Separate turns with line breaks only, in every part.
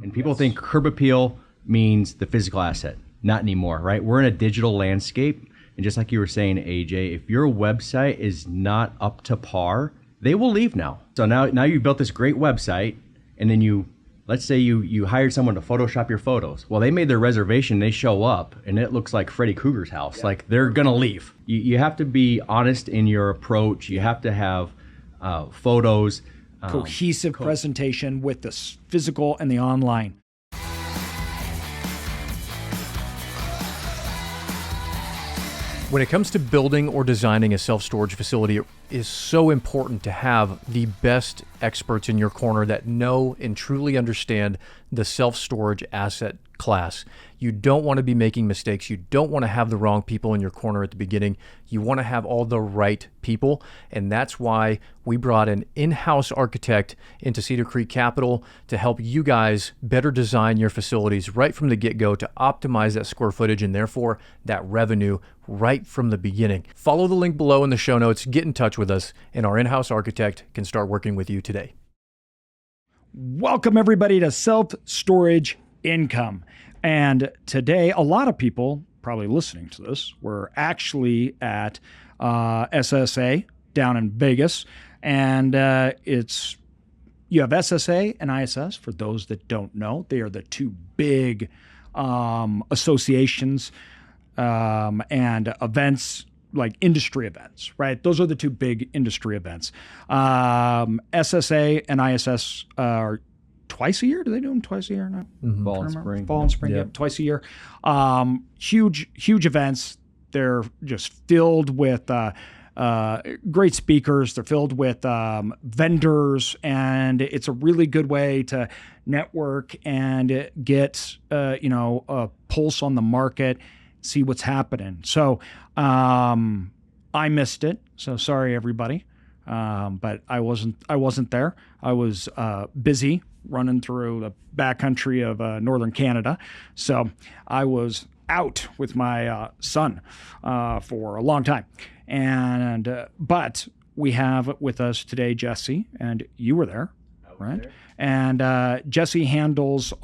And people think curb appeal means the physical asset. Not anymore, right? We're in a digital landscape. And just like you were saying, AJ, if your website is not up to par, they will leave now. So now you've built this great website, and then let's say you hired someone to Photoshop your photos. Well, they made their reservation, they show up, and it looks like Freddy Krueger's house. Yeah. Like, they're gonna leave. You have to be honest in your approach. You have to have photos.
Cohesive presentation with the physical and the online.
When it comes to building or designing a self-storage facility, it is so important to have the best experts in your corner that know and truly understand the self-storage asset class. You don't want to be making mistakes. You don't want to have the wrong people in your corner at the beginning. You want to have all the right people. And that's why we brought an in-house architect into Cedar Creek Capital to help you guys better design your facilities right from the get-go to optimize that square footage and therefore that revenue right from the beginning. Follow the link below in the show notes, get in touch with us, and our in-house architect can start working with you today.
Welcome everybody to Self-Storage Income. And today, a lot of people probably listening to this were actually at SSA down in Vegas. And you have SSA and ISS. For those that don't know, they are the two big associations and events, like industry events, right? Those are the two big industry events. SSA and ISS are twice a year. Do they do them twice a year now?
Mm-hmm. Fall and spring.
Fall and spring, yeah, twice a year. Huge events. They're just filled with great speakers. They're filled with vendors, and it's a really good way to network and get a pulse on the market, see what's happening. So I missed it. So sorry, everybody. But I wasn't there. I was busy running through the backcountry of northern Canada. So I was out with my son for a long time. And but we have with us today Jesse, and you were there, right? There. And Jesse handles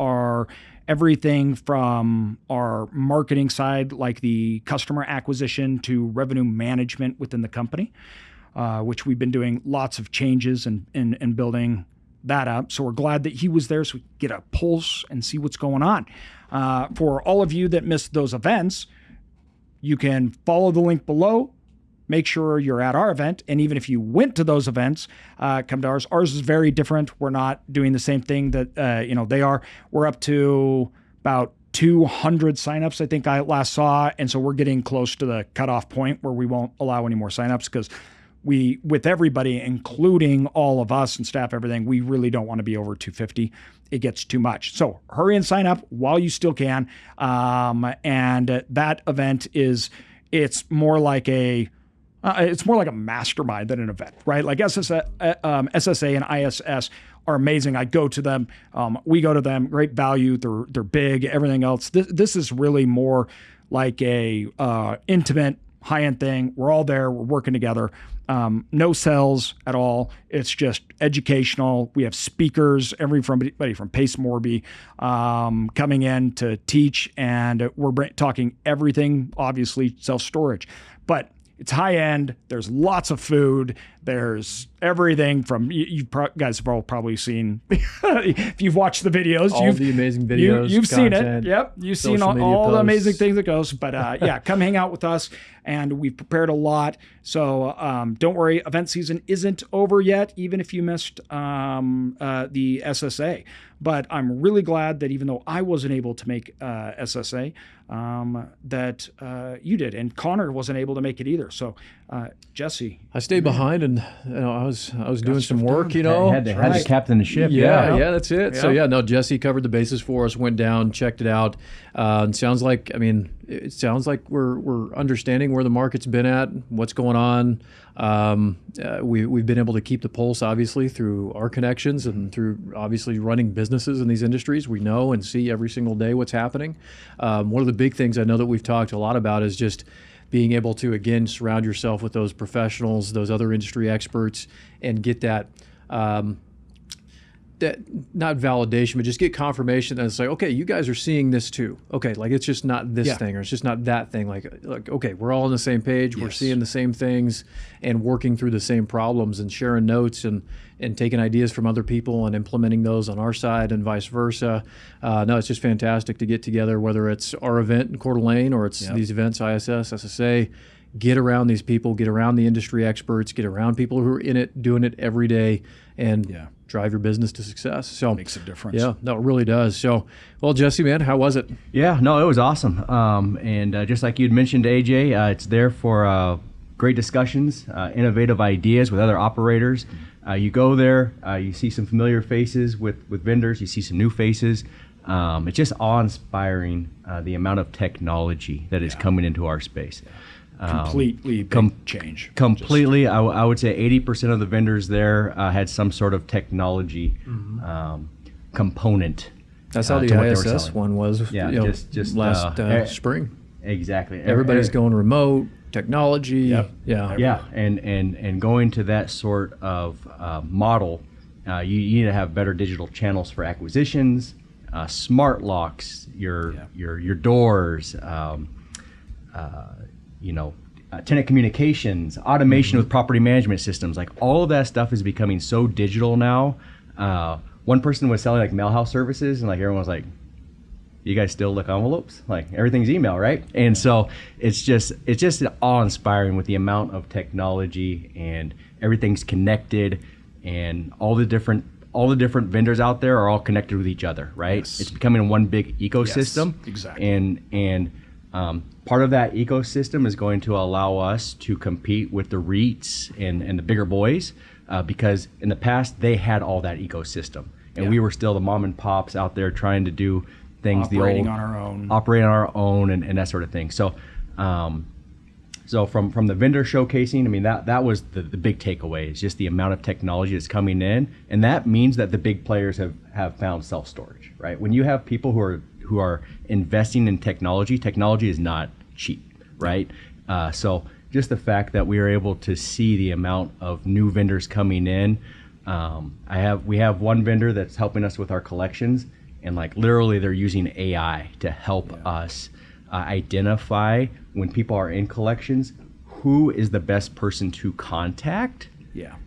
everything from our marketing side, like the customer acquisition, to revenue management within the company, which we've been doing lots of changes and building that up. So we're glad that he was there so we could get a pulse and see what's going on. For all of you that missed those events, you can follow the link below. Make sure you're at our event. And even if you went to those events, come to ours. Ours is very different. We're not doing the same thing that they are. We're up to about 200 signups, I think I last saw. And so we're getting close to the cutoff point where we won't allow any more signups, because with everybody, including all of us and staff, everything, we really don't want to be over 250. It gets too much. So hurry and sign up while you still can. And that event it's more like a mastermind than an event, right? Like SSA and ISS are amazing. I go to them. We go to them. Great value. They're big. Everything else. This is really more like a intimate, high-end thing. We're all there. We're working together. No sales at all. It's just educational. We have speakers, everybody from Pace Morby coming in to teach, and we're talking everything, obviously, self-storage. But it's high-end. There's lots of food. There's everything from, you guys have all probably seen, if you've watched the videos.
All the amazing videos.
You've seen it. Yep. You've seen all the amazing things that goes. But yeah, come hang out with us. And we've prepared a lot. So don't worry. Event season isn't over yet, even if you missed the SSA. But I'm really glad that even though I wasn't able to make SSA, that you did. And Connor wasn't able to make it either. So Jesse.
I stayed behind, and I was doing some work, Had
to captain the ship.
Yeah, that's it. Yeah. So Jesse covered the bases for us, went down, checked it out. It sounds like we're understanding where the market's been at, what's going on. We've been able to keep the pulse, obviously, through our connections and through obviously running businesses in these industries. We know and see every single day what's happening. One of the big things I know that we've talked a lot about is just being able to, again, surround yourself with those professionals, those other industry experts, and get that that, not validation, but just get confirmation that it's like, okay, you guys are seeing this too. Okay, like it's just not this thing, or it's just not that thing. Like, okay, we're all on the same page. We're seeing the same things and working through the same problems and sharing notes and taking ideas from other people and implementing those on our side and vice versa. No, it's just fantastic to get together, whether it's our event in Coeur d'Alene or it's these events, ISS, SSA. Get around these people, get around the industry experts, get around people who are in it, doing it every day, and drive your business to success. So
makes a difference.
Yeah, no, it really does. So, well, Jesse, man, how was it?
Yeah, no, it was awesome. And just like you'd mentioned, AJ, it's there for great discussions, innovative ideas with other operators. You go there, you see some familiar faces with vendors, you see some new faces. It's just awe-inspiring, the amount of technology that is coming into our space.
Completely change.
Completely. I would say 80% of the vendors there had some sort of technology component.
That's how the ISS one was.
Yeah, just
last spring.
Exactly.
Everybody's going remote, technology.
Yeah. And going to that sort of model, you need to have better digital channels for acquisitions, smart locks, your doors. Tenant communications, automation with property management systems, like all of that stuff is becoming so digital now. One person was selling like mail house services, and like everyone was like, "You guys still look envelopes? Like everything's email, right?" And so it's just awe-inspiring with the amount of technology, and everything's connected, and all the different vendors out there are all connected with each other, right?
Yes.
It's becoming one big ecosystem.
Yes, exactly.
And part of that ecosystem is going to allow us to compete with the REITs and the bigger boys, because in the past they had all that ecosystem, and we were still the mom and pops out there trying to do things
operating
on our own and that sort of thing. So, so from the vendor showcasing, I mean that was the big takeaway, is just the amount of technology that's coming in, and that means that the big players have found self-storage, right? When you have people who are investing in technology is not cheap, right? So just the fact that we are able to see the amount of new vendors coming in. We have one vendor that's helping us with our collections, and like literally they're using AI to help us identify when people are in collections, who is the best person to contact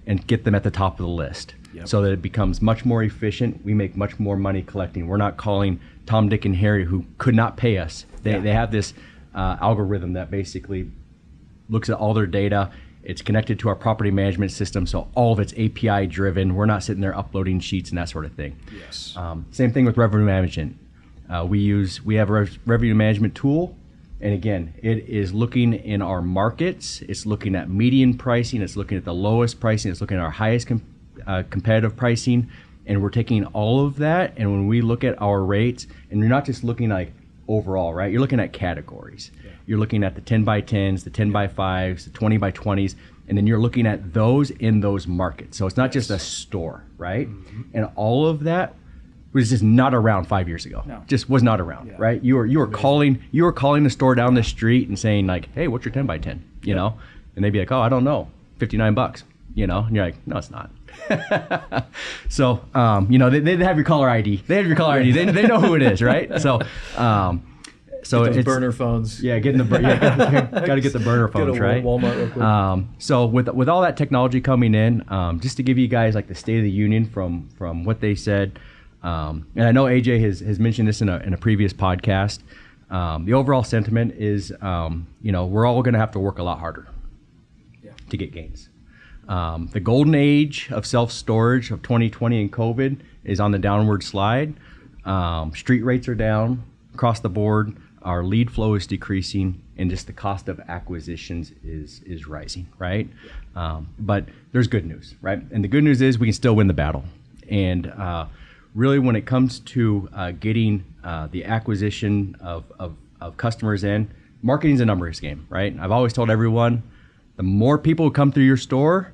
and get them at the top of the list. So that it becomes much more efficient. We make much more money collecting. We're not calling Tom, Dick, and Harry who could not pay us. They have this algorithm that basically looks at all their data. It's connected to our property management system, so all of it's API driven. We're not sitting there uploading sheets and that sort of thing.
Yes.
Same thing with revenue management. We have a revenue management tool, and again, it is looking in our markets. It's looking at median pricing. It's looking at the lowest pricing. It's looking at our highest competitive pricing, and we're taking all of that. And when we look at our rates, and you're not just looking like overall, right? You're looking at categories. You're looking at the 10 by 10s, the 10 by 5s, the 20 by 20s, and then you're looking at those in those markets. So it's not just a store, right? And all of that was just not around 5 years ago.
No.
Just was not around, right? You were calling the store down the street and saying like, "Hey, what's your 10 by 10?" You know, and they'd be like, "Oh, I don't know, $59." You know, and you're like, "No, it's not." So, they have your caller ID. They have your caller ID. They know who it is, right? So,
it's burner phones.
Yeah, got to get the burner phones, right?
Walmart real quick.
So with all that technology coming in, just to give you guys like the state of the union from what they said, and I know AJ has mentioned this in a previous podcast. The overall sentiment is, we're all going to have to work a lot harder to get gains. The golden age of self-storage of 2020 and COVID is on the downward slide. Street rates are down across the board. Our lead flow is decreasing, and just the cost of acquisitions is rising, right? But there's good news, right? And the good news is we can still win the battle. And really, when it comes to getting the acquisition of customers in, marketing's a numbers game, right? I've always told everyone, the more people who come through your store,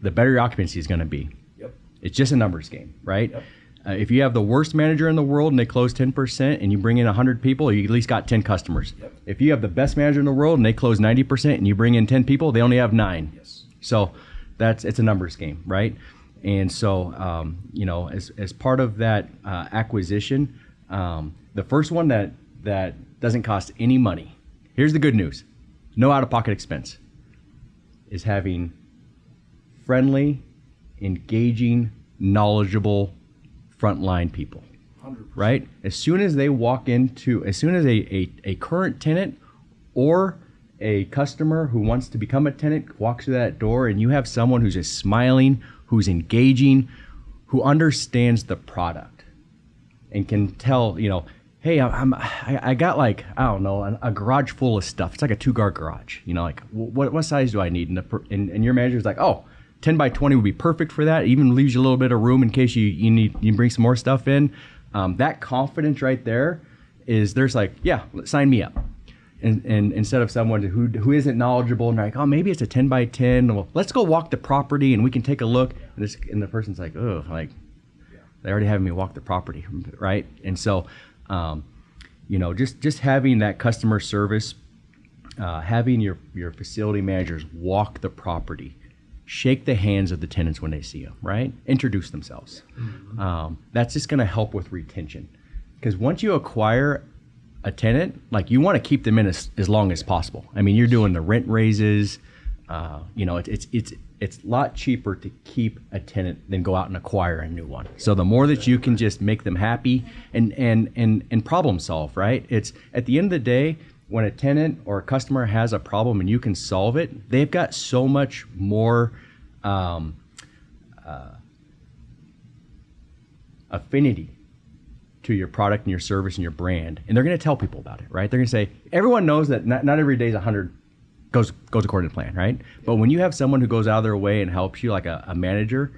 the better your occupancy is going to be.
Yep.
It's just a numbers game, right?
Yep.
If you have the worst manager in the world and they close 10% and you bring in 100 people, you at least got 10 customers.
Yep.
If you have the best manager in the world and they close 90% and you bring in 10 people, they only have 9.
Yes.
So it's a numbers game, right? And so, as part of that acquisition, the first one that doesn't cost any money, here's the good news, no out-of-pocket expense, is having friendly, engaging, knowledgeable frontline people. 100%. Right? As soon as a current tenant or a customer who wants to become a tenant walks through that door, and you have someone who's just smiling, who's engaging, who understands the product and can tell, hey, I got like, I don't know, a garage full of stuff. It's like a 2-car garage, like what size do I need? And your manager's like, oh, 10 by 20 would be perfect for that. It even leaves you a little bit of room in case you bring some more stuff in. That confidence right there is, there's like, yeah, sign me up. And instead of someone who isn't knowledgeable and they're like, oh, maybe it's a 10 by 10. Well, let's go walk the property and we can take a look. And the person's like, oh, like they already have me walk the property, right? And so, just having that customer service, having your facility managers walk the property, shake the hands of the tenants when they see them, right? Introduce themselves. Mm-hmm. That's just going to help with retention, because once you acquire a tenant, like, you want to keep them in as long as possible. I mean, you're doing the rent raises. It's a lot cheaper to keep a tenant than go out and acquire a new one. So the more that you can just make them happy and problem solve, right? It's at the end of the day, when a tenant or a customer has a problem and you can solve it, they've got so much more affinity to your product and your service and your brand, and they're going to tell people about it, right? They're going to say, everyone knows that not every day is 100 goes according to plan, right? But when you have someone who goes out of their way and helps you, like a manager,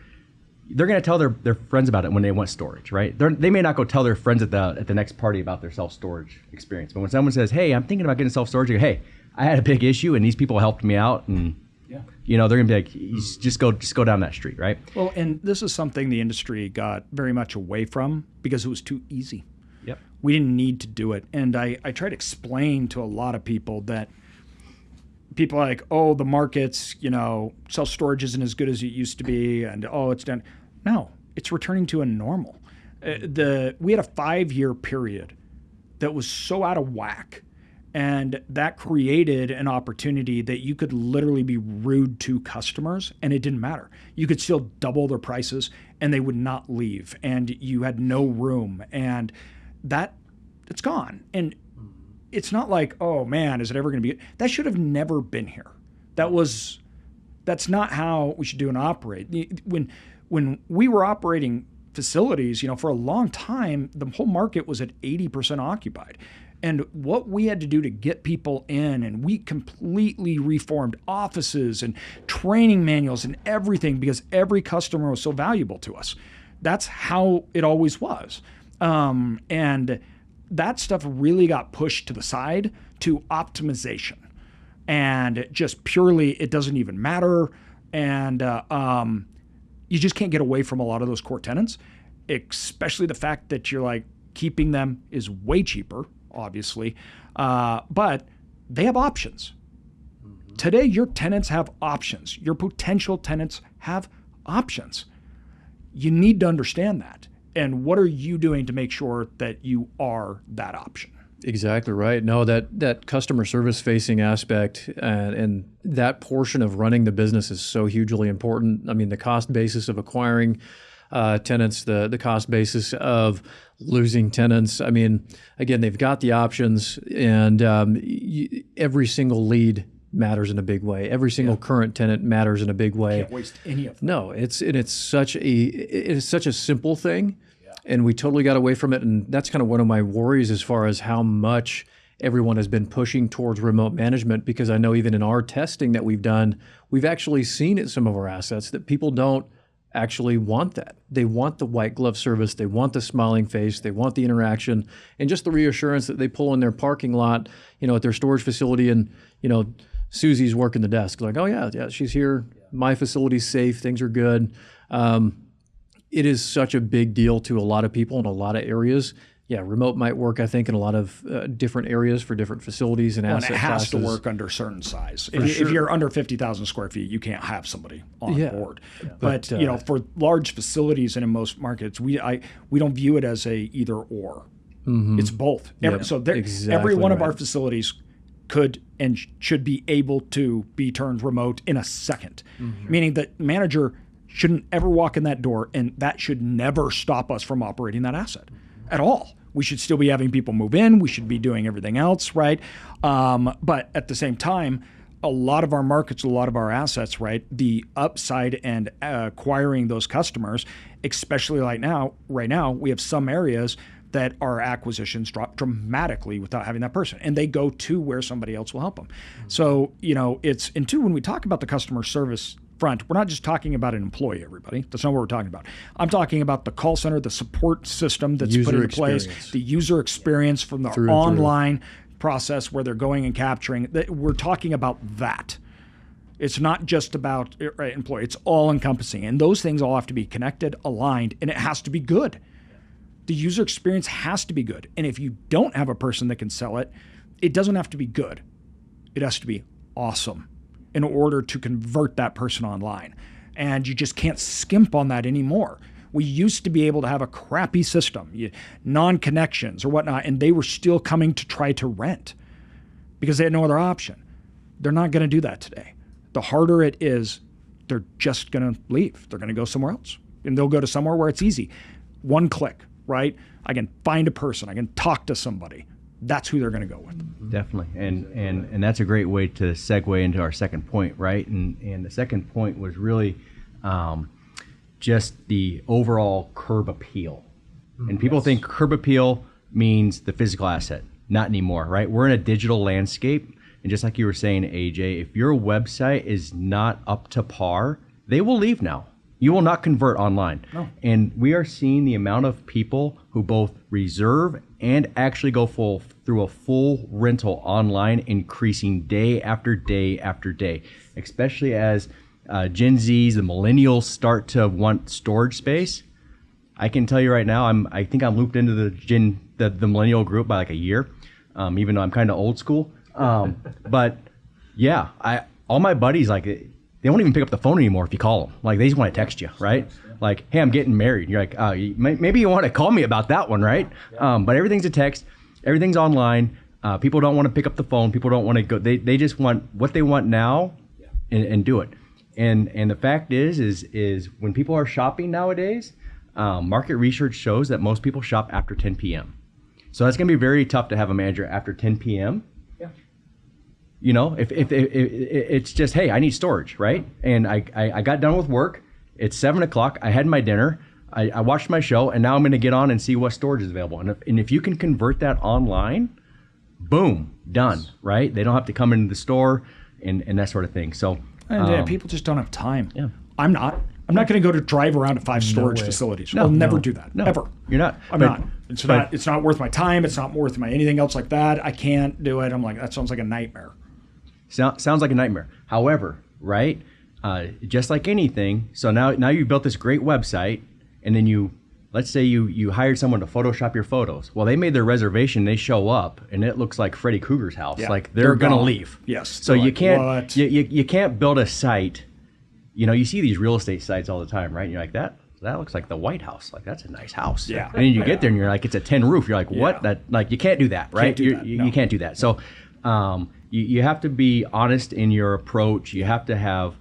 they're going to tell their friends about it when they want storage, right? They may not go tell their friends at the next party about their self-storage experience, but when someone says, hey, I'm thinking about getting self-storage, you go, hey, I had a big issue and these people helped me out, and they're going to be like, just go down that street, right?
Well, and this is something the industry got very much away from because it was too easy.
Yep.
We didn't need to do it. And I try to explain to a lot of people that people are like, oh, the market's, self-storage isn't as good as it used to be, and it's done. No, it's returning to a normal. We had a 5-year period that was so out of whack, and that created an opportunity that you could literally be rude to customers, and it didn't matter. You could still double their prices, and they would not leave, and you had no room, and it's gone. And it's not like, oh man, is it ever going to be? That should have never been here. That's not how we should do and operate. When we were operating facilities, for a long time, the whole market was at 80% occupied. And what we had to do to get people in, and we completely reformed offices and training manuals and everything, because every customer was so valuable to us. That's how it always was. And that stuff really got pushed to the side to optimization. And just purely, it doesn't even matter. And you just can't get away from a lot of those core tenants, especially the fact that you're like, keeping them is way cheaper, obviously, but they have options. Mm-hmm. Today, your tenants have options. Your potential tenants have options. You need to understand that. And what are you doing to make sure that you are that option?
Exactly right. No, that customer service facing aspect and that portion of running the business is so hugely important. I mean, the cost basis of acquiring tenants, the cost basis of losing tenants. I mean, again, they've got the options, and every single lead matters in a big way. Every single current tenant matters in a big way.
Can't waste any of them.
No, it's such a simple thing, and we totally got away from it. And that's kind of one of my worries as far as how much everyone has been pushing towards remote management, because I know even in our testing that we've done, we've actually seen at some of our assets that people don't actually want that. They want the white glove service. They want the smiling face. They want the interaction, and just the reassurance that they pull in their parking lot, at their storage facility, and, Susie's working the desk. Like, oh yeah, she's here. My facility's safe. Things are good. It is such a big deal to a lot of people in a lot of areas. Yeah, remote might work, I think, in a lot of different areas for different facilities and
Well, and
asset
it has
classes.
to work under certain size. If you're under 50,000 square feet, you can't have somebody on board. But for large facilities and in most markets, we don't view it as a either or. It's both. Every one of our facilities could and should be able to be turned remote in a second, meaning that manager shouldn't ever walk in that door, and that should never stop us from operating that asset at all. We should still be having people move in. We should be doing everything else, right? But at the same time, a lot of our markets, a lot of our assets, right? The upside and acquiring those customers, especially right now, we have some areas that our acquisitions drop dramatically without having that person, and they go to where somebody else will help them. So, when we talk about the customer service front, we're not just talking about an employee, everybody. That's not what we're talking about. I'm talking about the call center, the support system that's put into place, the user experience from the online process where they're going and capturing. We're talking about that. It's not just about employee. It's all encompassing. And those things all have to be connected, aligned, and it has to be good. The user experience has to be good. And if you don't have a person that can sell it, it doesn't have to be good. It has to be awesome in order to convert that person online. And you just can't skimp on that anymore. We used to be able to have a crappy system, non-connections or whatnot, and they were still coming to try to rent because they had no other option. They're not going to do that today. The harder it is, they're just going to leave. They're going to go somewhere else. And they'll go to somewhere where it's easy. One click, right? I can find a person. I can talk to somebody. That's who they're going to go with.
Definitely. And that's a great way to segue into our second point, right? And the second point was really just the overall curb appeal. And people think curb appeal means the physical asset. Not anymore, right? We're in a digital landscape. And just like you were saying, AJ, if your website is not up to par, they will leave now. You will not convert online. No. And we are seeing the amount of people who both reserve and actually go through a full rental online increasing day after day after day, especially as Gen Zs, the millennials start to want storage space. I can tell you right now, I think I'm looped into the millennial group by like a year, even though I'm kind of old school. But yeah, all my buddies, like, they won't even pick up the phone anymore if you call them. Like, they just want to text you, right? Like, hey, I'm getting married. You're like, maybe you want to call me about that one, right? But everything's a text. Everything's online. People don't want to pick up the phone. People don't want to go. They just want what they want now and do it. And the fact is when people are shopping nowadays, market research shows that most people shop after 10 p.m. So that's going to be very tough to have a manager after 10 p.m. You know, if it's just, hey, I need storage, right? And I got done with work. It's 7 o'clock. I had my dinner. I watched my show, and now I'm going to get on and see what storage is available. And if you can convert that online, boom, done, right? They don't have to come into the store and that sort of thing. So
people just don't have time. Yeah. I'm not going to go to drive around to 5 storage facilities. I'll never do that. No, ever.
You're not.
I'm not. It's not worth my time. It's not worth my anything else like that. I can't do it. I'm like, that sounds like a nightmare.
Sounds like a nightmare. However, right, just like anything, so now you built this great website, and then let's say you hired someone to Photoshop your photos. Well, they made their reservation, they show up, and it looks like Freddy Krueger's house. Yeah, like they're gonna leave.
Yes.
So you can't you can't build a site. You know, you see these real estate sites all the time, right? And you're like, that looks like the White House. Like, that's a nice house.
Yeah.
And then you get there and you're like, it's a tin roof. You're like, what? Yeah. You can't do that, right? You can't do that. So you have to be honest in your approach. You have to have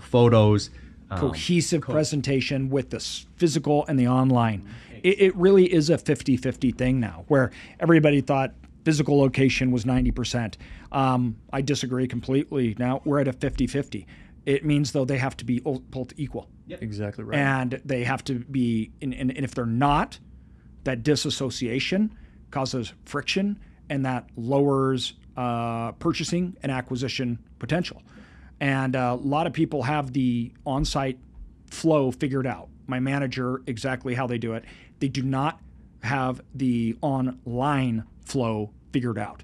photos.
Cohesive presentation with the physical and the online. It really is a 50-50 thing now, where everybody thought physical location was 90%. I disagree completely. Now we're at a 50-50. It means, though, they have to be both equal.
Yep. Exactly right.
And they have to be, and if they're not, that disassociation causes friction, and that lowers purchasing and acquisition potential. And a lot of people have the on-site flow figured out. My manager, exactly how they do it. They do not have the online flow figured out.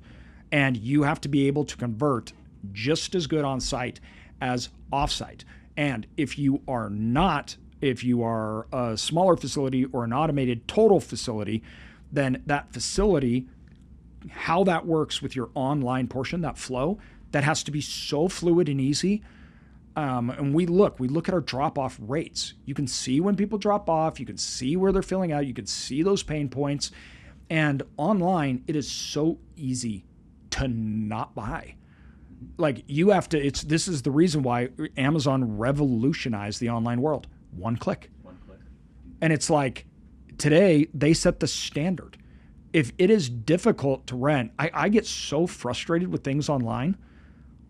And you have to be able to convert just as good on-site as off-site. And if you are a smaller facility or an automated total facility, then that facility, how that works with your online portion, that flow, that has to be so fluid and easy. And we look at our drop-off rates. You can see when people drop off. You can see where they're filling out. You can see those pain points. And online, it is so easy to not buy. Like you have to, this is the reason why Amazon revolutionized the online world. One click. And it's like today they set the standard. If it is difficult to rent, I get so frustrated with things online.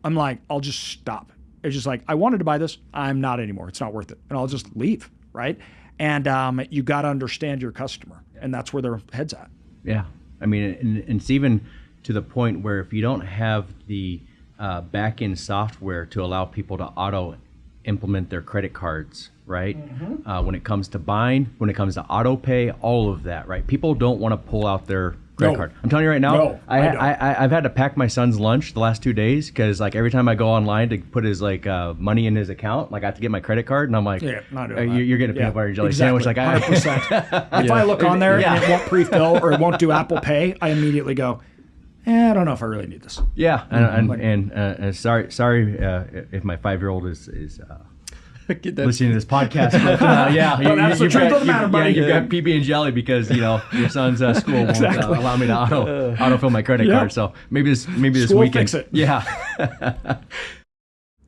I'm like, I'll just stop. It's just like, I wanted to buy this. I'm not anymore. It's not worth it. And I'll just leave. Right. And you got to understand your customer, and that's where their head's at.
Yeah. I mean, and it's even to the point where if you don't have the back-end software to allow people to auto implement their credit cards, right? When it comes to buying, when it comes to auto pay, all of that, right? People don't want to pull out their credit card. I'm telling you right now, I've had to pack my son's lunch the last 2 days because like every time I go online to put his like money in his account, like I have to get my credit card, and I'm like, you're getting a peanut butter and jelly sandwich, like
100%. If I look on there and it won't pre-fill or it won't do Apple Pay, I immediately go, I don't know if I really need this.
Yeah, and sorry if my 5-year-old is listening to this podcast. But,
that's the truth of the matter, buddy.
You've got PB and jelly because your son's school won't allow me to autofill my credit card. So maybe this
school
weekend.
Fix it.
Yeah.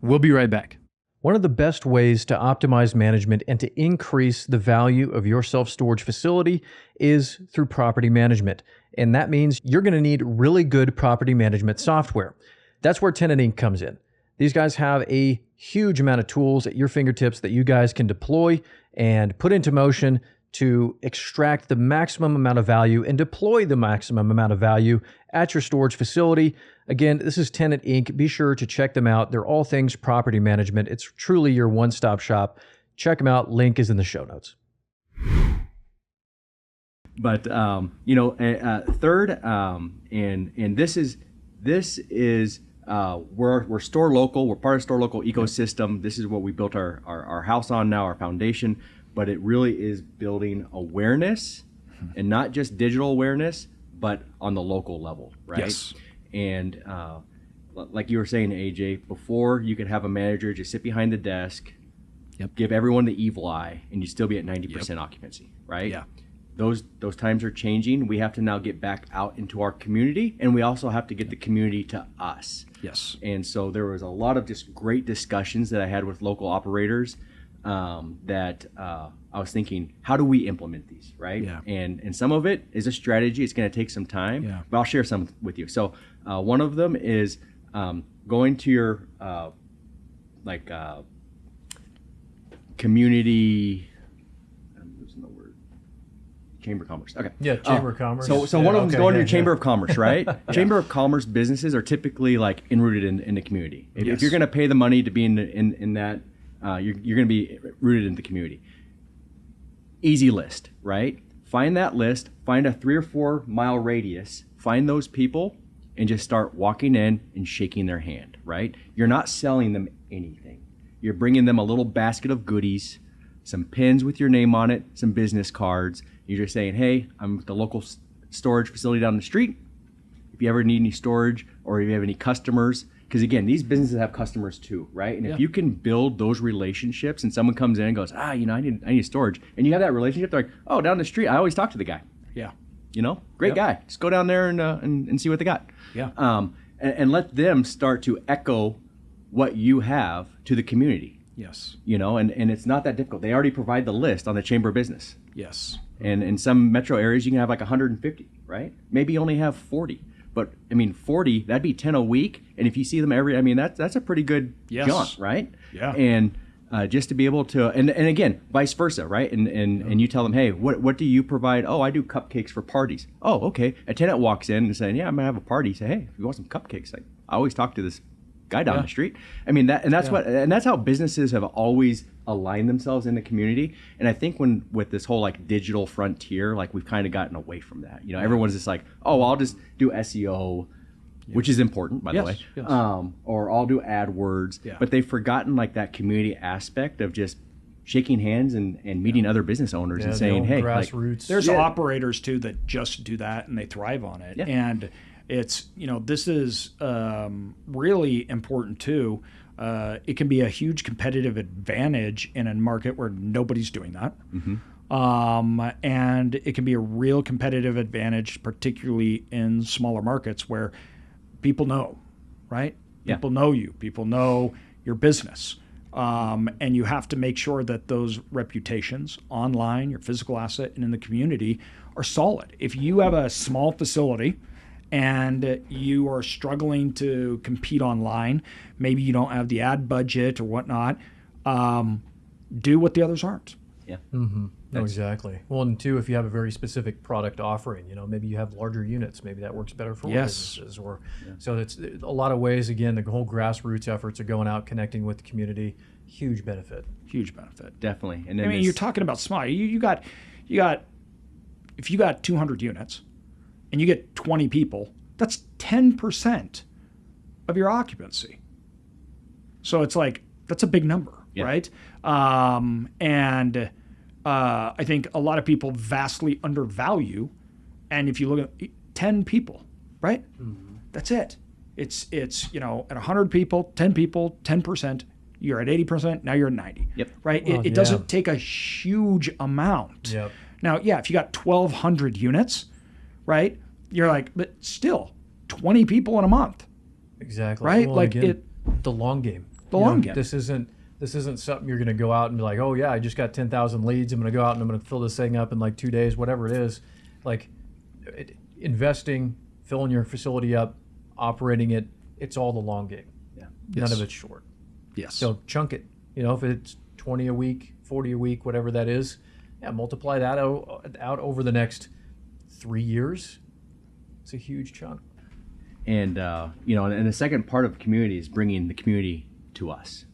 We'll be right back. One of the best ways to optimize management and to increase the value of your self-storage facility is through property management. And that means you're going to need really good property management software. That's where Tenant Inc. comes in. These guys have a huge amount of tools at your fingertips that you guys can deploy and put into motion to extract the maximum amount of value and deploy the maximum amount of value at your storage facility. Again, this is Tenant Inc. Be sure to check them out. They're all things property management. It's truly your one-stop shop. Check them out. Link is in the show notes.
But third, and this is we're store local. We're part of store local ecosystem. This is what we built our house on now, our foundation. But it really is building awareness, and not just digital awareness, but on the local level, right?
Yes.
And like you were saying, AJ, before you could have a manager just sit behind the desk, give everyone the evil eye, and you'd still be at 90% occupancy, right?
Yeah.
Those times are changing. We have to now get back out into our community, and we also have to get the community to us.
Yes.
And so there was a lot of just great discussions that I had with local operators that I was thinking, how do we implement these, right?
Yeah.
And some of it is a strategy. It's going to take some time, but I'll share some with you. So one of them is going to your community. Chamber of Commerce. Okay.
Yeah, Chamber of Commerce.
So one of them is going to your Chamber of Commerce, right? Chamber of Commerce businesses are typically like enrooted in the community. If you're going to pay the money to be in that, you're going to be rooted in the community. Easy list, right? Find that list. Find a 3 or 4 mile radius. Find those people and just start walking in and shaking their hand, right? You're not selling them anything. You're bringing them a little basket of goodies, some pins with your name on it, some business cards. You're just saying, hey, I'm with the local storage facility down the street. If you ever need any storage or if you have any customers, because again, these businesses have customers too, right? And if you can build those relationships and someone comes in and goes, I need storage, and you have that relationship, they're like, oh, down the street, I always talk to the guy.
Yeah.
Great guy. Just go down there and see what they got.
Yeah.
And let them start to echo what you have to the community.
Yes.
And it's not that difficult. They already provide the list on the Chamber of Business.
Yes.
And in some metro areas, you can have like 150, right? Maybe you only have 40. But, 40, that'd be 10 a week. And if you see them that's a pretty good jaunt, right?
Yeah.
And just to be able to, and again, vice versa, right? And you tell them, hey, what do you provide? Oh, I do cupcakes for parties. Oh, okay. A tenant walks in and saying, yeah, I'm going to have a party. Say, hey, if you want some cupcakes, I always talk to this guy down the street. That's how businesses have always aligned themselves in the community. And I think with this whole like digital frontier, like we've kind of gotten away from that. Everyone's just like, oh, I'll just do SEO, which is important, by the way.
Yes.
Or I'll do AdWords.
Yeah.
But they've forgotten like that community aspect of just shaking hands and meeting other business owners and saying, hey, like,
grassroots.
There's operators too that just do that and they thrive on it.
Yeah.
And it's, this is really important too. It can be a huge competitive advantage in a market where nobody's doing that. And it can be a real competitive advantage, particularly in smaller markets where people know, right?
Yeah.
People know you. People know your business. And you have to make sure that those reputations online, your physical asset, and in the community are solid. If you have a small facility and you are struggling to compete online, maybe you don't have the ad budget or whatnot, do what the others aren't.
Yeah.
No, exactly. Well, and two, if you have a very specific product offering, maybe you have larger units, maybe that works better for businesses. Or so it's a lot of ways. Again, the whole grassroots efforts are going out, connecting with the community. Huge benefit.
Huge benefit.
Definitely. And then
I mean, you're talking about small. You got if you got 200 units and you get 20 people, that's 10% of your occupancy. So it's like, that's a big number, right? And I think a lot of people vastly undervalue. And if you look at 10 people, right? That's it. It's at 100 people, 10 people, 10%. You're at 80%, now you're at 90. Right?
Well,
it doesn't take a huge amount. Now, if you got 1,200 units, right? You're like, but still, 20 people in a month.
Exactly.
Right?
Well,
like
again, the long game.
The long game.
This isn't something you're going to go out and be like, oh yeah, I just got 10,000 leads. I'm going to go out and I'm going to fill this thing up in like 2 days, whatever it is. Like investing, filling your facility up, operating it, it's all the long game. None of it's short. So chunk it. If it's 20 a week, 40 a week, whatever that is, multiply that out over the next 3 years. It's a huge chunk.
And and the second part of community is bringing the community to us.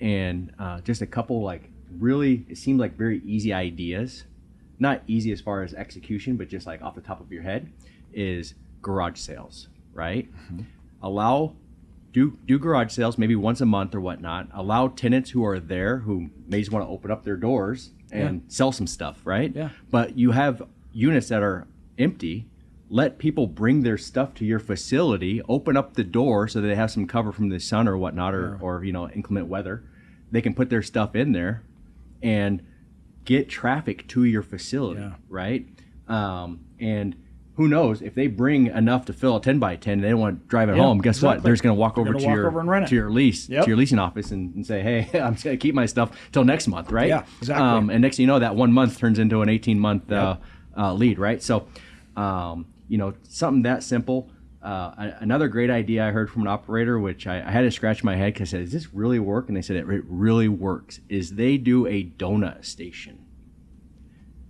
And just a couple really, it seemed like very easy ideas, not easy as far as execution, but just like off the top of your head, is garage sales, right? Do garage sales maybe once a month or whatnot. Allow tenants who are there who may just want to open up their doors and sell some stuff, right? But you have units that are empty. Let people bring their stuff to your facility, open up the door so that they have some cover from the sun or whatnot, or inclement weather. They can put their stuff in there and get traffic to your facility, right? And who knows, if they bring enough to fill a 10 by 10 and they don't want to drive it home, guess what? They're just going to walk over to your leasing office and say, hey, I'm just going to keep my stuff till next month, right? And next thing you know, that 1 month turns into an 18-month lead, right? So, something that simple. Another great idea I heard from an operator, which I had to scratch my head because I said, does this really work? And they said it really works, is they do a donut station.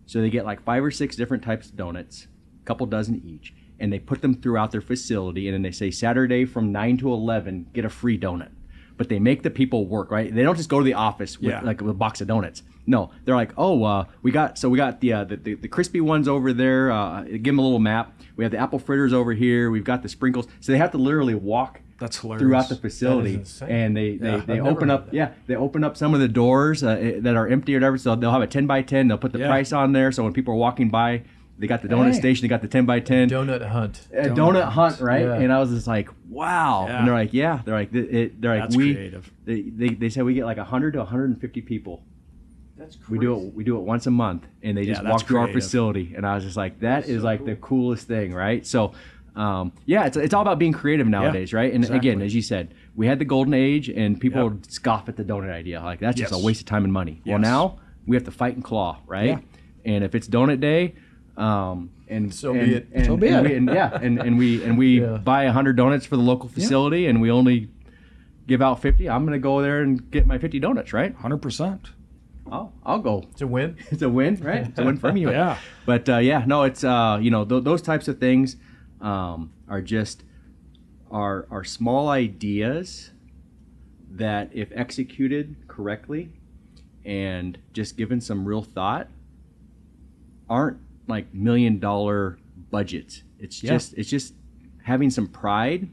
So they get like 5 or 6 different types of donuts, a couple dozen each, and they put them throughout their facility, and then they say Saturday from 9 to 11, get a free donut. But they make the people work, right? They don't just go to the office with like a box of donuts. No, they're like, we got the crispy ones over there. Give them a little map. We have the apple fritters over here. We've got the sprinkles. So they have to literally walk throughout the facility, and they open up. They open up some of the doors that are empty or whatever. So they'll have a 10 by 10. They'll put the price on there. So when people are walking by, they got the donut station. They got the 10 by 10
donut hunt.
Donut hunt, right? And I was just like, wow. And they're like, they're like,
that's creative.
They said we get like 100 to 150 people.
That's crazy.
We do it once a month, and they just walk through our facility. And I was just like, that's is like cool. The coolest thing, right? So, it's all about being creative nowadays, right? And again, as you said, we had the golden age, and people scoff at the donut idea, like that's just a waste of time and money. Well, now we have to fight and claw, right? And if it's donut day, and
so be it.
And we buy 100 donuts for the local facility, and we only give out 50. I'm going to go there and get my 50 donuts, right?
100%.
I'll go.
It's a win.
It's a win, right? It's a win for me. But it's those types of things are just are small ideas that, if executed correctly and just given some real thought, aren't like $1 million budgets. It's just having some pride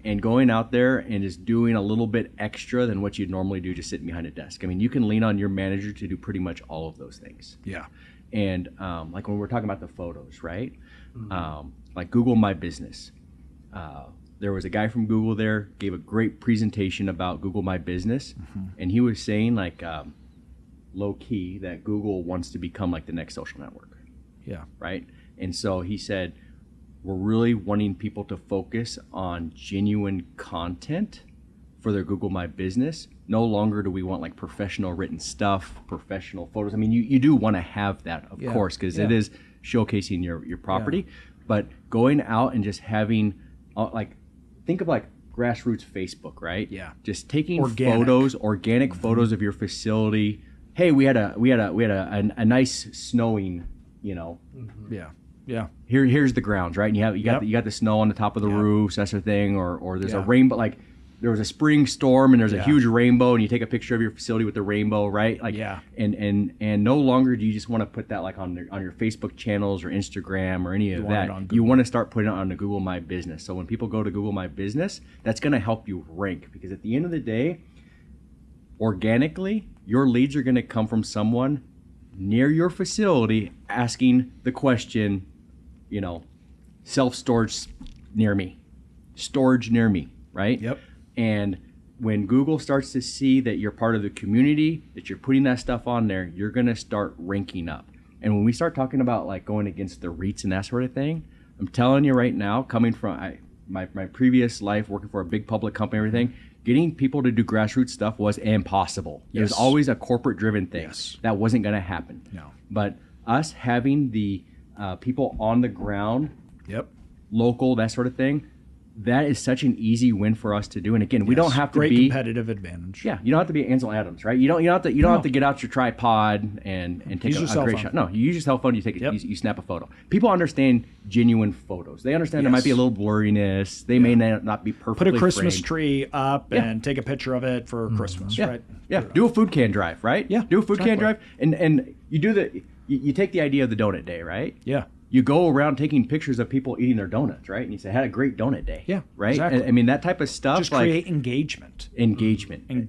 and going out there and just doing a little bit extra than what you'd normally do just sitting behind a desk. I mean, you can lean on your manager to do pretty much all of those things.
Yeah.
And like when we're talking about the photos, right? Like Google My Business. There was a guy from Google there, gave a great presentation about Google My Business. And he was saying like low key that Google wants to become like the next social network.
Yeah.
Right? And so he said, we're really wanting people to focus on genuine content for their Google My Business. No longer do we want like professional written stuff, professional photos. I mean, you do want to have that, of course, because it is showcasing your property. But going out and just having, like, think of like Grassroots Facebook, right?
Yeah.
Just taking organic photos of your facility. Hey, we had a nice snowing, you know.
Yeah. Yeah.
Here's the grounds, right? And you got the snow on the top of the roofs, that sort of thing, or there's a rainbow, like there was a spring storm and there's a huge rainbow, and you take a picture of your facility with the rainbow, right? Like, and no longer do you just want to put that like on your Facebook channels or Instagram or any of that. You want to start putting it on the Google My Business. So when people go to Google My Business, that's going to help you rank, because at the end of the day, organically, your leads are going to come from someone near your facility asking the question, you know, self-storage near me, storage near me, right?
Yep.
And when Google starts to see that you're part of the community, that you're putting that stuff on there, you're going to start ranking up. And when we start talking about like going against the REITs and that sort of thing, I'm telling you right now, coming from my previous life, working for a big public company, everything, getting people to do grassroots stuff was impossible. It was always a corporate-driven thing. That wasn't going to happen.
No.
But us having the people on the ground, local, that sort of thing, that is such an easy win for us to do. And again, we don't have to be
great competitive advantage.
Yeah, you don't have to be Ansel Adams, right? You don't have to get out your tripod and take a great shot. No, you use your cell phone. You take it. You snap a photo. People understand genuine photos. They understand there might be a little blurriness. They may not be perfectly
Put a Christmas
framed.
Tree up and take a picture of it for Christmas, right?
Yeah. Do a food can drive, right?
Yeah.
Do a food can drive, and you do you take the idea of the donut day, right?
Yeah.
You go around taking pictures of people eating their donuts, right? And you say, had a great donut day.
Yeah,
right?
exactly.
I mean, that type of stuff.
Just create engagement.
Engagement.
And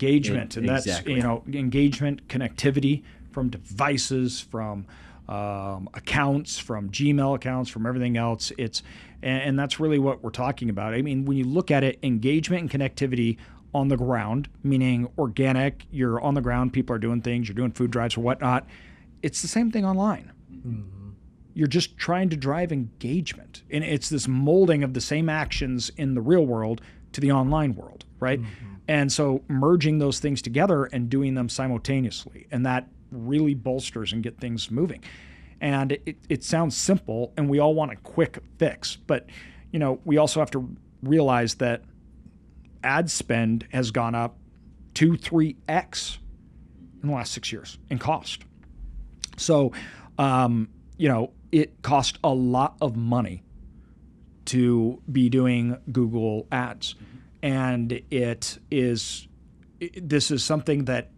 that's, engagement, connectivity from devices, from accounts, from Gmail accounts, from everything else. And that's really what we're talking about. I mean, when you look at it, engagement and connectivity on the ground, meaning organic, you're on the ground, people are doing things, you're doing food drives or whatnot. It's the same thing online. You're just trying to drive engagement. And it's this molding of the same actions in the real world to the online world, right? And so merging those things together and doing them simultaneously. And that really bolsters and get things moving. And it sounds simple, and we all want a quick fix. But, we also have to realize that ad spend has gone up 2-3x in the last 6 years in cost. So, it cost a lot of money to be doing Google ads. And this is something that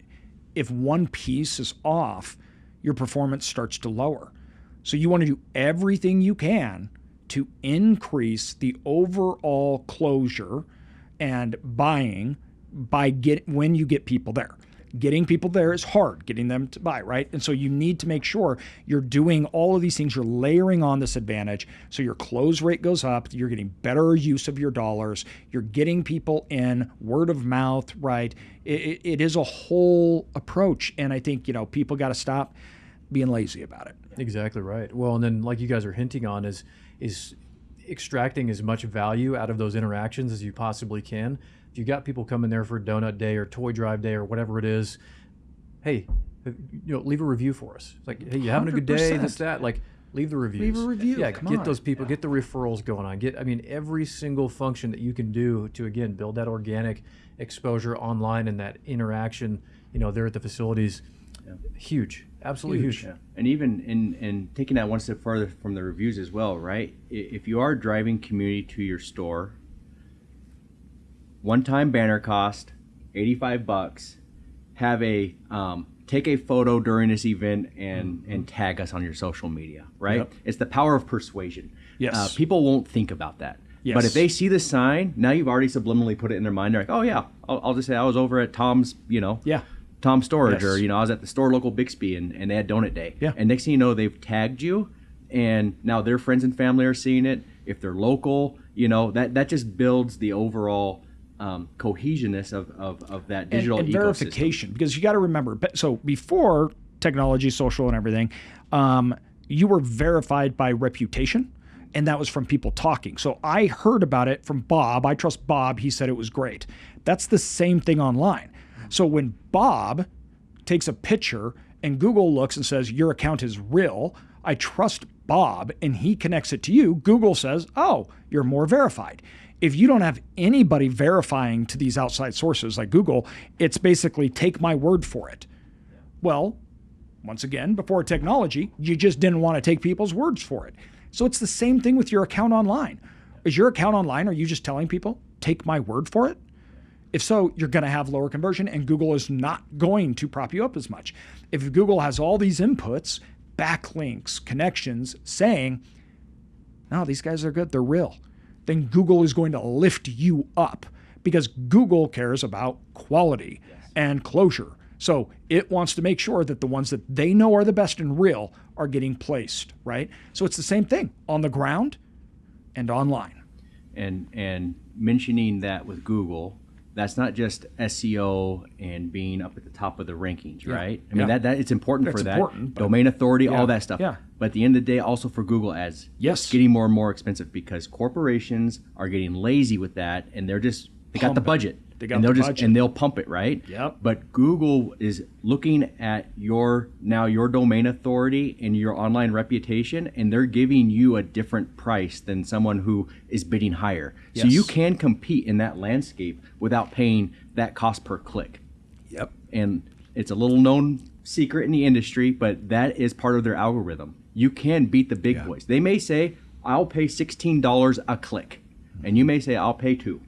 if one piece is off, your performance starts to lower. So you want to do everything you can to increase the overall closure and buying when you get people there. Getting people there is hard, getting them to buy, right? And so you need to make sure you're doing all of these things. You're layering on this advantage so your close rate goes up. You're getting better use of your dollars. You're getting people in, word of mouth, right? It is a whole approach. And I think, people got to stop being lazy about it.
Exactly right. Well, and then like you guys are hinting on is extracting as much value out of those interactions as you possibly can. If you got people coming there for donut day or toy drive day or whatever it is, hey, leave a review for us. It's like, hey, you having a good day? This, that. Like, leave the reviews.
Leave a review.
Yeah, get those people, get the referrals going on. Every single function that you can do to, again, build that organic exposure online and that interaction, there at the facilities. Huge. Absolutely huge.
Yeah. And even in taking that one step further from the reviews as well, right? If you are driving community to your store, one-time banner cost, $85. Have a take a photo during this event and tag us on your social media, right? It's the power of persuasion.
Yes.
People won't think about that.
Yes.
But if they see the sign, now you've already subliminally put it in their mind. They're like, oh yeah, I'll just say I was over at Tom's, Tom's Storage,
Yes.
or I was at the store local Bixby, and they had donut day.
Yeah.
And next thing you know, they've tagged you, and now their friends and family are seeing it. If they're local, that just builds the overall cohesionness of that digital
and
ecosystem.
verification, because you got to remember, so before technology, social and everything, you were verified by reputation, and that was from people talking. So I heard about it from Bob. I trust Bob. He said it was great. That's the same thing online. So when Bob takes a picture and Google looks and says, your account is real, I trust Bob, and he connects it to you, Google says, oh, you're more verified. If you don't have anybody verifying to these outside sources like Google, it's basically take my word for it. Well, once again, before technology, you just didn't want to take people's words for it. So it's the same thing with your account online. Is your account online, are you just telling people, take my word for it? If so, you're going to have lower conversion, and Google is not going to prop you up as much. If Google has all these inputs, backlinks, connections, saying, no, these guys are good, they're real, then Google is going to lift you up, because Google cares about quality and closure. So it wants to make sure that the ones that they know are the best and real are getting placed, right? So it's the same thing on the ground and online.
And mentioning that with Google, that's not just SEO and being up at the top of the rankings, right? I mean, that it's important for that. Domain authority, all that stuff.
Yeah.
But at the end of the day, also for Google ads,
yes,
it's getting more and more expensive because corporations are getting lazy with that, and they got the budget. And they'll pump it, right?
Yep.
But Google is looking at your domain authority and your online reputation, and they're giving you a different price than someone who is bidding higher.
Yes.
So you can compete in that landscape without paying that cost per click.
Yep.
And it's a little known secret in the industry, but that is part of their algorithm. You can beat the big boys. They may say, I'll pay $16 a click. And you may say, I'll pay $2.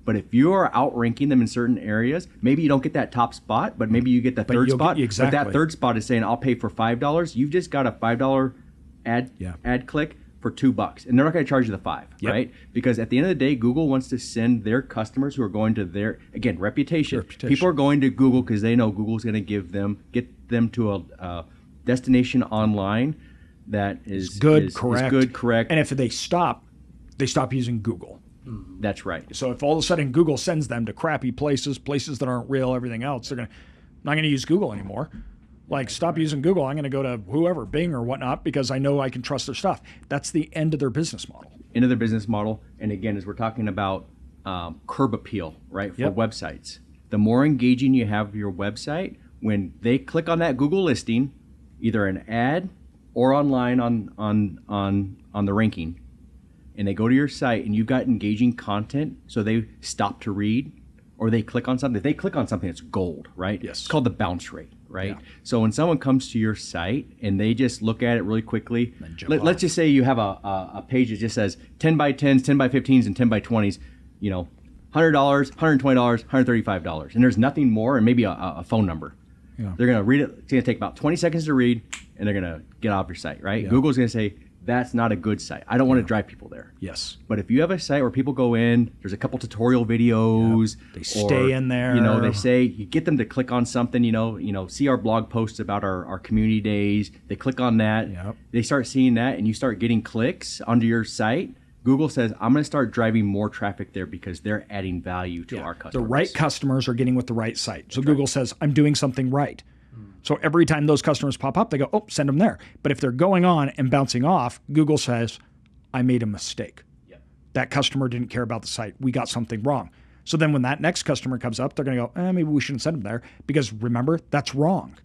But if you are outranking them in certain areas, maybe you don't get that top spot, but maybe you get the third spot.
Exactly.
But that third spot is saying, I'll pay for $5. You've just got a $5 ad click for $2. And they're not going to charge you the $5, right? Because at the end of the day, Google wants to send their customers who are going to their, again, reputation. People are going to Google because they know Google's going to get them to a destination online that is good, correct.
And if they stop using Google.
That's right.
So if all of a sudden Google sends them to crappy places that aren't real, everything else, I'm not going to use Google anymore. Like, stop using Google. I'm going to go to whoever, Bing or whatnot, because I know I can trust their stuff. That's the end of their business model.
And again, as we're talking about curb appeal, right, for websites, the more engaging you have your website, when they click on that Google listing, either an ad or online on the ranking, and they go to your site and you've got engaging content, so they stop to read or they click on something. If they click on something, it's gold, right?
Yes.
It's called the bounce rate, right?
Yeah.
So when someone comes to your site and they just look at it really quickly, let's just say you have a page that just says 10 by 10s, 10 by 15s, and 10 by 20s, $100, $120, $135, and there's nothing more, and maybe a phone number. Yeah. They're going to read it. It's going to take about 20 seconds to read, and they're going to get off your site, right? Yeah. Google's going to say, that's not a good site. I don't want to drive people there.
Yes.
But if you have a site where people go in, there's a couple tutorial videos.
They stay in there.
They say, you get them to click on something, see our blog posts about our community days. They click on that.
Yep.
They start seeing that, and you start getting clicks onto your site. Google says, I'm going to start driving more traffic there because they're adding value to our customers.
The right customers are getting with the right site. So Google says, I'm doing something right. So every time those customers pop up, they go, oh, send them there. But if they're going on and bouncing off, Google says, I made a mistake. Yep. That customer didn't care about the site. We got something wrong. So then when that next customer comes up, they're going to go, maybe we shouldn't send them there because remember, that's wrong.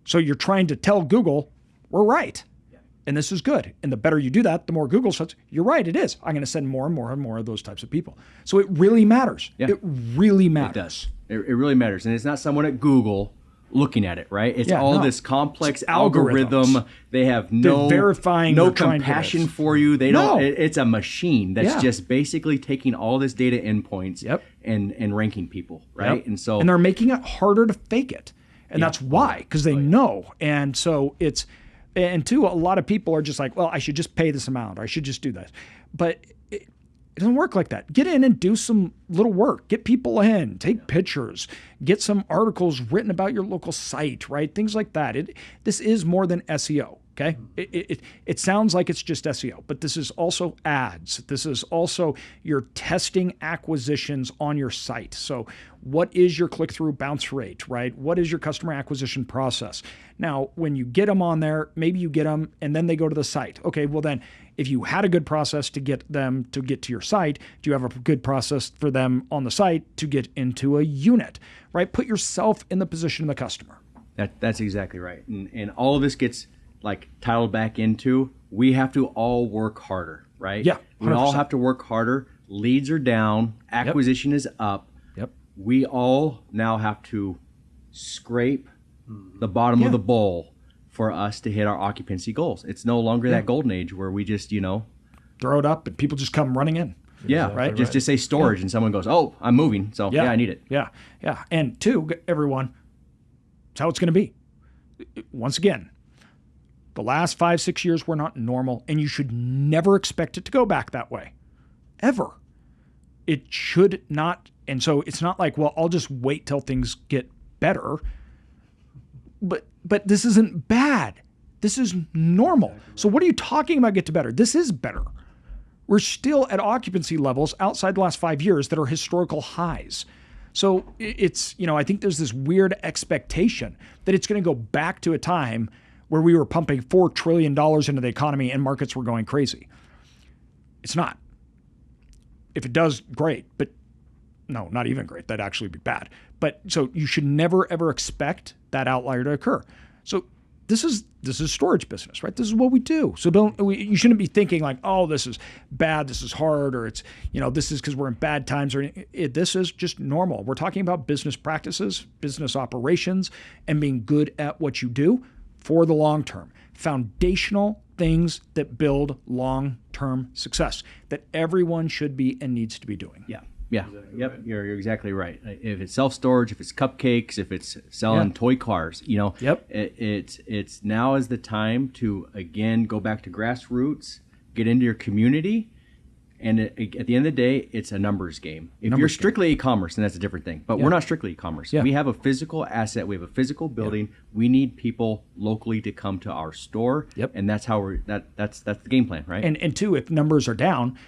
So you're trying to tell Google, we're right. Yeah. And this is good. And the better you do that, the more Google says, you're right, it is. I'm going to send more and more and more of those types of people. So it really matters. Yeah. It really matters.
It does. It really matters. And it's not someone at Google looking at it, right? It's this complex algorithm. They have no compassion for you. They don't. It's a machine that's just basically taking all this data endpoints and ranking people, right?
And they're making it harder to fake it, and that's why, because they know. And so a lot of people are just like, well, I should just pay this amount, or I should just do this. But It doesn't work like that. Get in and do some little work. Get people in, take pictures, get some articles written about your local site, right? Things like that. This is more than SEO, okay? It sounds like it's just SEO, but this is also ads. This is also your testing acquisitions on your site. So what is your click-through bounce rate, right? What is your customer acquisition process? Now, when you get them on there, maybe you get them and then they go to the site. Okay, well then, if you had a good process to get them to get to your site, do you have a good process for them on the site to get into a unit, right? Put yourself in the position of the customer.
That's exactly right. And all of this gets like titled back into, we have to all work harder, right?
Yeah, 100%.
We all have to work harder. Leads are down. Acquisition is up.
Yep.
We all now have to scrape the bottom of the bowl for us to hit our occupancy goals. It's no longer that golden age where we just,
throw it up and people just come running in.
Yeah,
right.
Just say storage and someone goes, oh, I'm moving. So yeah, I need it.
Yeah. And two, everyone, it's how it's going to be. Once again, the last 5-6 years were not normal, and you should never expect it to go back that way. Ever. It should not. And so it's not like, well, I'll just wait till things get better. But this isn't bad. This is normal. So what are you talking about get to better? This is better. We're still at occupancy levels outside the last 5 years that are historical highs. So it's, I think there's this weird expectation that it's going to go back to a time where we were pumping $4 trillion into the economy and markets were going crazy. It's not. If it does, great. But no, not even great. That'd actually be bad. But so you should never, ever expect that outlier to occur. So this is storage business, right? This is what we do. So you shouldn't be thinking like, oh, this is bad, this is hard, or it's, this is because we're in bad times, or this is just normal. We're talking about business practices, business operations, and being good at what you do for the long term. Foundational things that build long-term success that everyone should be and needs to be doing.
Yeah. Exactly right. You're exactly right. If it's self-storage, if it's cupcakes, if it's selling toy cars, it's now is the time to, again, go back to grassroots, get into your community. And at the end of the day, it's a numbers game. If you're strictly e-commerce, then that's a different thing. But we're not strictly e-commerce. Yeah. We have a physical asset. We have a physical building. Yeah. We need people locally to come to our store. Yep. And that's how that's the game plan, right?
And two, if numbers are down,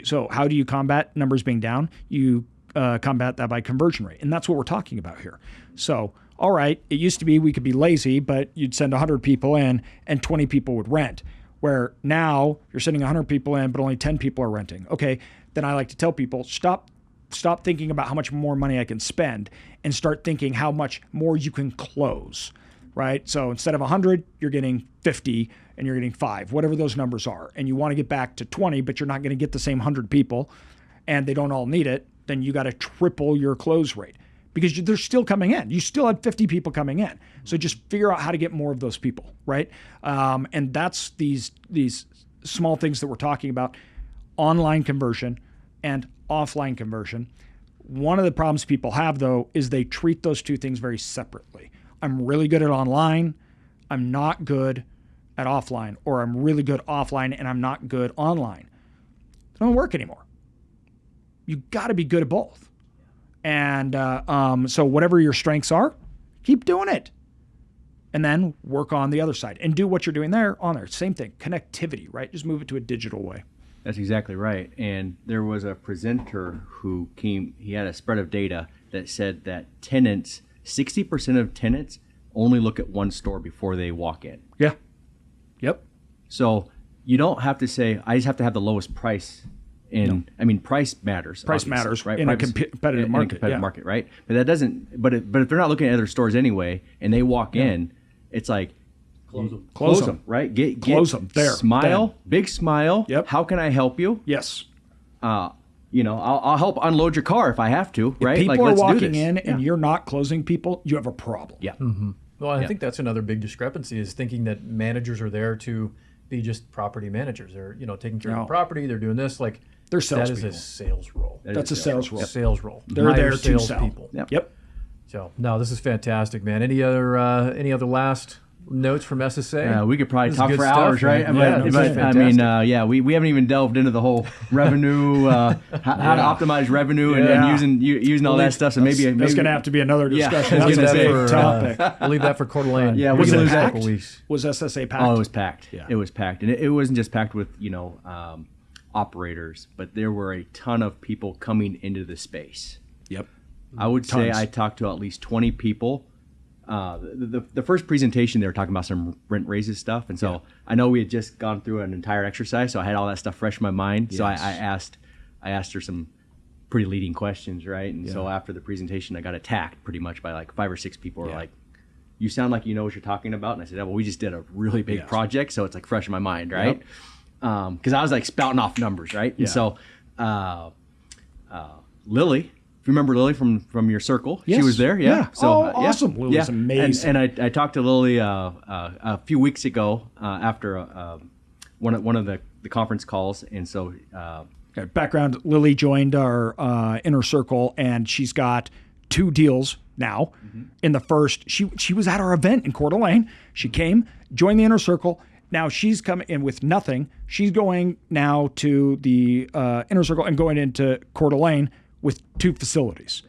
so how do you combat numbers being down? You combat that by conversion rate. And that's what we're talking about here. So, all right, it used to be we could be lazy, but you'd send 100 people in and 20 people would rent. Where now you're sending 100 people in, but only 10 people are renting. Okay, then I like to tell people, stop thinking about how much more money I can spend and start thinking how much more you can close, right? So instead of 100, you're getting 50 and you're getting 5, whatever those numbers are. And you want to get back to 20, but you're not going to get the same 100 people and they don't all need it, then you got to triple your close rate. Because they're still coming in. You still had 50 people coming in. So just figure out how to get more of those people, right? And that's these small things that we're talking about, online conversion and offline conversion. One of the problems people have, though, is they treat those two things very separately. I'm really good at online. I'm not good at offline. Or I'm really good offline and I'm not good online. It don't work anymore. You got to be good at both. And so whatever your strengths are, keep doing it. And then work on the other side and do what you're doing there on there. Same thing, connectivity, right? Just move it to a digital way.
That's exactly right. And there was a presenter who he had a spread of data that said that 60% of tenants only look at one store before they walk in.
Yeah. Yep.
So you don't have to say, I just have to have the lowest price. Price matters.
Price matters,
right?
In a competitive
market, right? But that doesn't. But if they're not looking at other stores anyway, and they walk in, it's like close them, right?
Close them. There.
Smile, big smile.
Yep.
How can I help you?
Yes.
I'll help unload your car if I have to, right?
If people are walking in and you're not closing people, you have a problem.
Yeah.
Mm-hmm. Well, I think that's another big discrepancy is thinking that managers are there to be just property managers. They're taking care of the property. They're doing this like.
They're salespeople.
That is a sales role.
That's a sales role.
Sales role.
They're there to sell.
People.
Yep.
So no, this is fantastic, man. Any other last notes from SSA.
We could probably
This is
talk
good
for
stuff,
hours, right?
man. Yeah,
but,
this is
I mean,
fantastic.
we haven't even delved into the whole revenue, how to optimize revenue and using all that stuff. So maybe
that's going to have to be another discussion.
I was
That's a
gonna
big
say,
topic.
We'll leave that for Coeur d'Alene.
Yeah,
we
was
can
it
lose a
packed?
couple weeks.
Was SSA packed?
Oh, it was packed.
Yeah.
It was packed, and it wasn't just packed with operators, but there were a ton of people coming into the space.
Yep.
I would say I talked to at least 20 people. The first presentation, they were talking about some rent raises stuff, and so I know we had just gone through an entire exercise, so I had all that stuff fresh in my mind. So I asked her some pretty leading questions, right? And so after the presentation, I got attacked pretty much by like 5 or 6 people. Were like, "You sound like you know what you're talking about," and I said, "Yeah, well, we just did a really big project, so it's like fresh in my mind, right?" Because I was like spouting off numbers, right? And so Lily. If you remember Lily from your circle, she was there. Yeah.
So awesome. Lily's amazing.
And I talked to Lily a few weeks ago after one of the conference calls, and so
background: Lily joined our inner circle, and she's got 2 deals now. In the first, she was at our event in Coeur d'Alene. She came, joined the inner circle. Now she's coming in with nothing. She's going now to the inner circle and going into Coeur d'Alene with 2 facilities.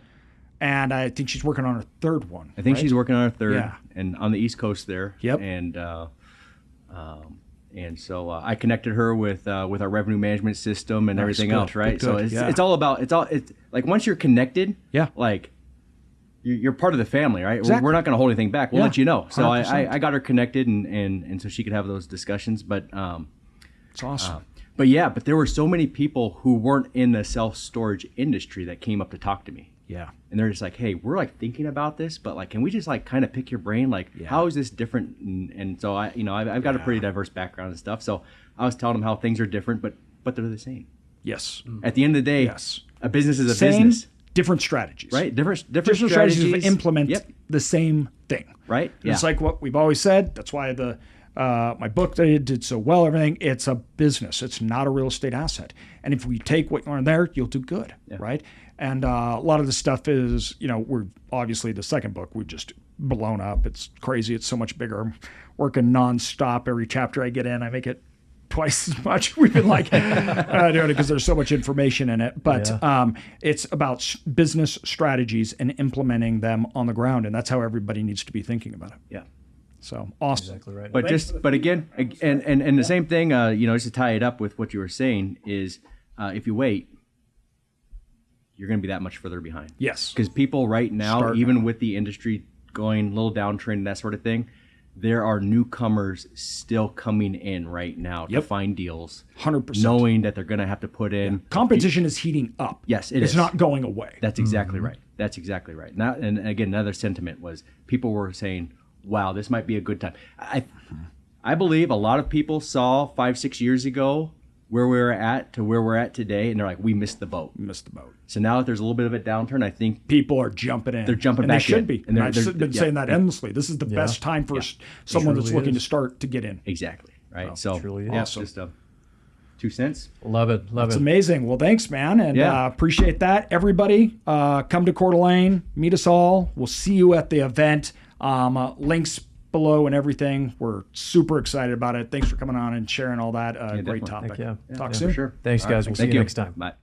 And I think she's working on her 3rd one.
I think she's working on her 3rd,
Yeah.
and on the East Coast there.
Yep.
And so I connected her with our revenue management system and everything else, right?
Good.
So it's all about it's like once you're connected, like you're part of the family, right?
Exactly.
We're not going to hold anything back. We'll let you know. So
100%.
I got her connected, and so she could have those discussions. But
It's awesome.
But there were so many people who weren't in the self-storage industry that came up to talk to me.
Yeah.
And they're just like, "Hey, we're like thinking about this, but like, can we just like kind of pick your brain? Like, how is this different?" And so I've got a pretty diverse background and stuff. So I was telling them how things are different, but they're the same.
Yes.
At the end of the day, a business is a business.
Different strategies.
Right? Different
strategies to implement the same thing.
Right?
And it's like what we've always said. That's why my book that I did so well, everything, it's a business. It's not a real estate asset. And if we take what you learn there, you'll do good, right? And a lot of the stuff is, we're obviously the second book, we've just blown up. It's crazy. It's so much bigger. I'm working nonstop. Every chapter I get in, I make it twice as much. We've been like doing it because there's so much information in it. But it's about business strategies and implementing them on the ground. And that's how everybody needs to be thinking about it.
Yeah.
So awesome.
Exactly right.
But again, and the same thing, just to tie it up with what you were saying is, if you wait, you're going to be that much further behind.
Yes.
Because people right now, even with the industry going a little downtrend and that sort of thing, there are newcomers still coming in right now to find deals.
100%.
Knowing that they're going to have to put in.
Competition is heating up.
Yes, it is.
It's not going away.
That's exactly right. That's exactly right. Now, and again, another sentiment was people were saying, wow, this might be a good time. I believe a lot of people saw 5-6 years ago where we were at to where we're at today, and they're like, we missed the boat. So now that there's a little bit of a downturn, I think
people are jumping in.
They're jumping
and
back
they should
in.
be.
And
I've been saying that endlessly. This is the best time for someone that's looking to start to get in.
Exactly. Right.
Truly is.
Awesome. Just 2 cents.
Love it.
It's amazing. Well, thanks, man. And appreciate that. Everybody, come to Coeur d'Alene. Meet us all. We'll see you at the event. Links below and everything. We're super excited about it. Thanks for coming on and sharing all that. Great topic.
Yeah.
Talk soon.
For sure.
Thanks, guys. We'll see you next time.
Bye.